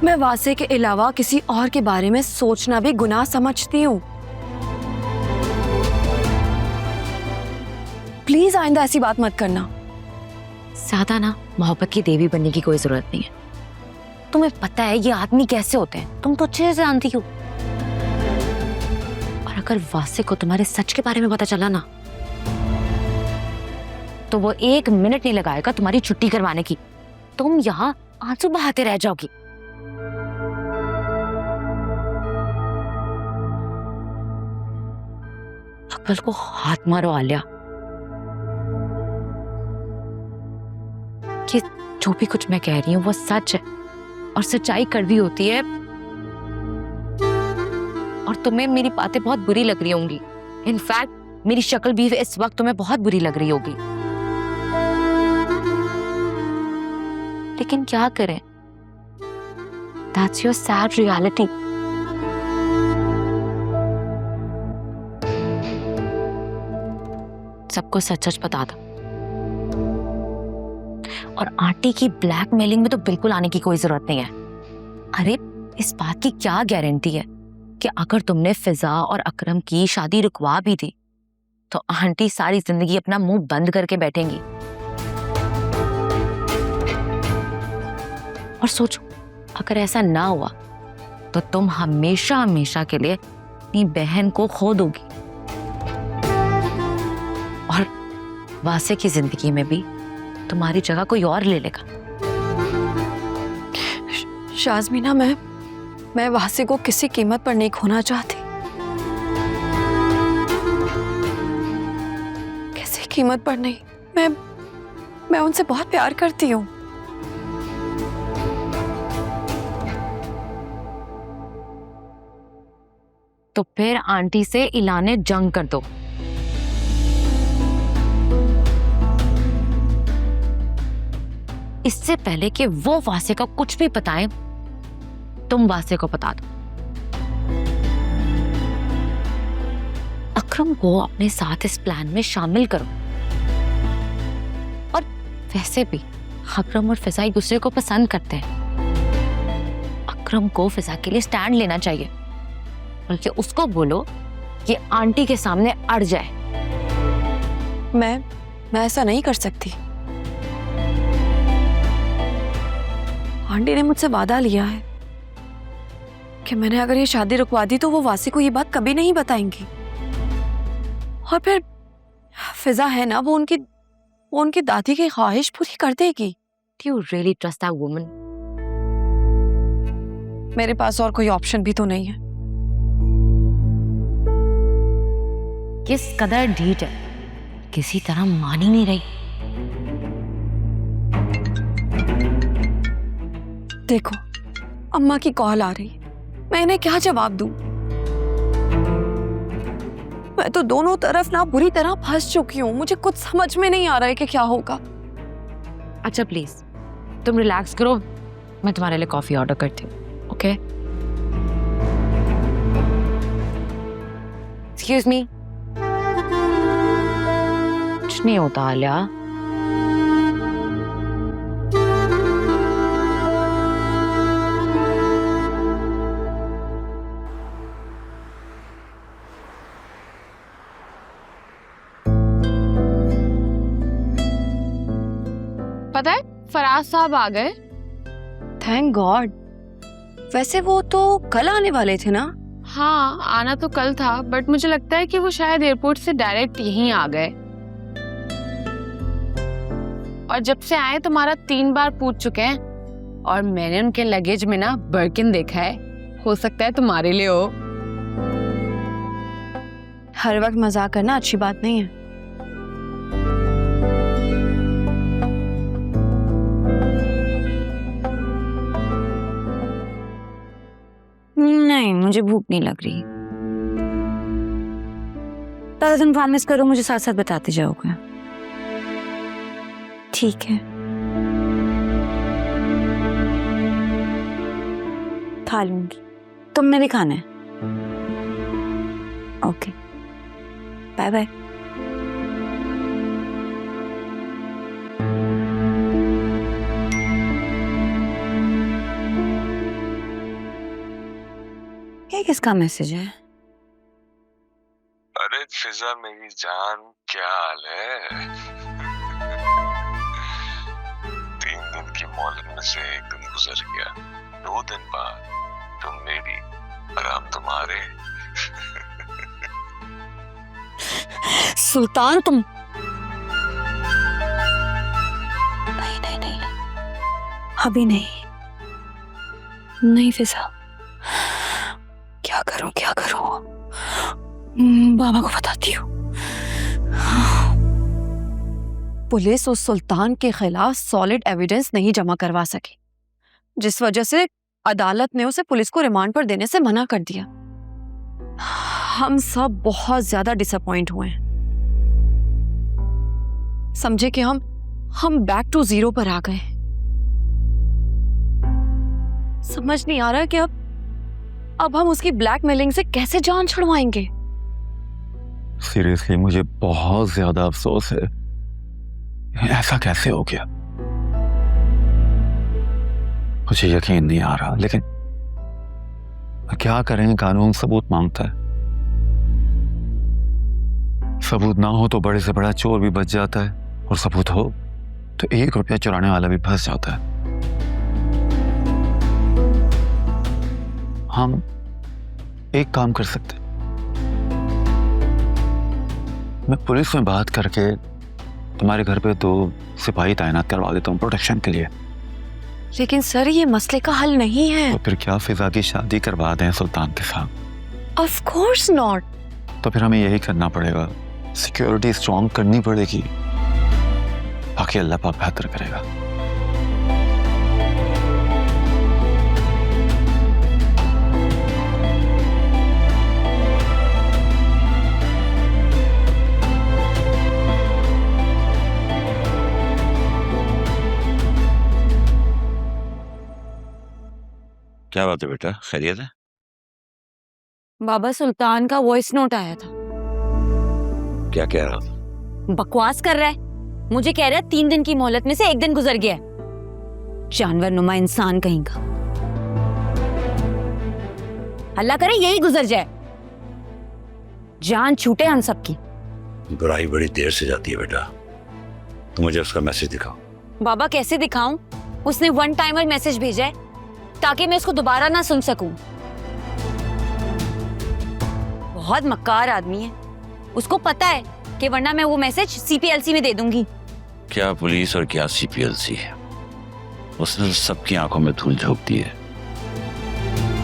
मैं वासे के अलावा किसी और के बारे में सोचना भी गुनाह समझती हूँ। प्लीज आइंदा ऐसी बात मत करना। ज्यादा ना मोहब्बत की देवी बनने की कोई जरूरत नहीं है। तुम्हें पता है ये आदमी कैसे होते हैं, तुम तो अच्छे से जानती हो। और अगर वासे को तुम्हारे सच के बारे में पता चला ना, तो वो 1 मिनट नहीं लगाएगा तुम्हारी छुट्टी करवाने की। तुम यहाँ आंसू बहाते रह जाओगी। अकल को हाथ मारो आलिया। कि जो भी कुछ मैं कह रही हूँ वो सच है, और सच्चाई कड़वी होती है। और तुम्हें मेरी बातें बहुत बुरी लग रही होंगी। इनफैक्ट मेरी शक्ल भी इस वक्त तुम्हें बहुत बुरी लग रही होगी, लेकिन क्या करें, That's your sad reality. सबको सच सच बता दो। और आंटी की ब्लैकमेलिंग में तो बिल्कुल आने की कोई जरूरत नहीं है। अरे इस बात की क्या गारंटी है कि अगर तुमने फिजा और अकरम की शादी रुकवा भी दी तो आंटी सारी जिंदगी अपना मुंह बंद करके बैठेंगी। और सोचो, अगर ऐसा ना हुआ तो तुम हमेशा हमेशा के लिए अपनी बहन को खो दोगी, और वासे की जिंदगी में भी तुम्हारी जगह कोई और ले लेगा। शाज़मीना, मैं वासे को किसी कीमत पर नहीं खोना चाहती। किसी कीमत पर नहीं। मैं उनसे बहुत प्यार करती हूँ। तो फिर आंटी से इलाने जंग कर दो। इससे पहले कि वो वासे का कुछ भी बताएं, तुम वासे को बता दो। अकरम को अपने साथ इस प्लान में शामिल करो। और वैसे भी अकरम और फिजा एक दूसरे को पसंद करते हैं। अकरम को फिजा के लिए स्टैंड लेना चाहिए, बल्कि उसको बोलो कि आंटी के सामने अड़ जाए। मैं ऐसा नहीं कर सकती। आंटी ने मुझसे वादा लिया है कि मैंने अगर ये शादी रुकवा दी तो वो वासी को ये बात कभी नहीं बताएंगी। और फिर फिजा है ना, वो उनकी दादी की ख्वाहिश पूरी कर देगी। Do you really trust that woman? मेरे पास और कोई ऑप्शन भी तो नहीं है। किस कदर ढीठ है, किसी तरह मान ही नहीं रही। देखो, अम्मा की कॉल आ रही है, मैं इन्हें क्या जवाब दूं? मैं तो दोनों तरफ ना बुरी तरह फंस चुकी हूँ। मुझे कुछ समझ में नहीं आ रहा है कि क्या होगा। अच्छा प्लीज तुम रिलैक्स करो, मैं तुम्हारे लिए कॉफी ऑर्डर करती हूँ। ओके? Excuse me. कुछ नहीं होता आलिया। पता है फराज साहब आ गए। Thank God. वैसे वो तो कल आने वाले थे ना? हाँ, आना तो कल था, बट मुझे लगता है कि वो शायद एयरपोर्ट से डायरेक्ट यहीं आ गए। और जब से आए तुम्हारा 3 बार पूछ चुके हैं, और मैंने उनके लगेज में ना बर्किन देखा है। हो सकता है तुम्हारे लिए हो। हर वक्त मजाक करना अच्छी बात नहीं है। नहीं, मुझे भूख नहीं लग रही। पहले तुम प्रॉमिस करो, मुझे साथ साथ बताते जाओगे। ठीक है, खा लूंगी। तुमने भी खाना है? Okay, bye bye. ये किसका मैसेज है? अरे फिजा मेरी जान, क्या हाल है? 3 दिन की मोहलत में से 1 दिन गुजर गया। 2 दिन बाद तुम मेरी और हम तुम्हारे। सुल्तान तुम नहीं, अभी नहीं फिजा। क्या करूं बाबा को बताती हूँ। पुलिस उस सुल्तान के खिलाफ सॉलिड एविडेंस नहीं जमा करवा सकी, जिस वजह से अदालत ने उसे पुलिस को रिमांड पर देने से मना कर दिया। हम सब बहुत ज्यादा डिसअपॉइंट हुए हैं। समझे कि हम बैक टू जीरो पर आ गए। समझ नहीं आ रहा कि अब हम उसकी ब्लैकमेलिंग से कैसे जान छुड़वाएंगे। सीरियसली मुझे बहुत ज्यादा अफसोस है, ऐसा कैसे हो गया मुझे यकीन नहीं आ रहा। लेकिन क्या करें, कानून सबूत मांगता है। सबूत ना हो तो बड़े से बड़ा चोर भी बच जाता है, और सबूत हो तो 1 रुपया चुराने वाला भी फंस जाता है। हम एक काम कर सकते, मैं पुलिस में बात करके तुम्हारे घर पे 2 सिपाही तैनात करवा देता हूँ प्रोटेक्शन के लिए। लेकिन सर ये मसले का हल नहीं है। तो फिर क्या फिजा की शादी करवा दें सुल्तान के साथ? Of course not. तो फिर हमें यही करना पड़ेगा, सिक्योरिटी स्ट्रॉन्ग करनी पड़ेगी, बाकी अल्लाह पाक बेहतर करेगा। क्या बात है बेटा, खैरियत है? बाबा सुल्तान का वॉइस नोट आया था। क्या कह रहा था? बकवास कर रहा है। मुझे कह रहा है 3 दिन की मोहलत में से 1 दिन गुजर गया है। जानवर नुमा इंसान कहीं का। अल्लाह करे यही गुजर जाए, जान छूटे हम सबकी। बुराई बड़ी देर से जाती है बेटा। तुम मुझे उसका मैसेज दिखाओ। बाबा कैसे दिखाऊं? उसने 1 टाइमर मैसेज भेजा है ताकि मैं उसको दोबारा ना सुन सकूं। बहुत मक्कार आदमी है, उसको पता है कि वरना मैं वो मैसेज सीपीएलसी में दे दूंगी। क्या पुलिस और क्या सीपीएलसी है, उसने सबकी आंखों में धूल झोंक दी है।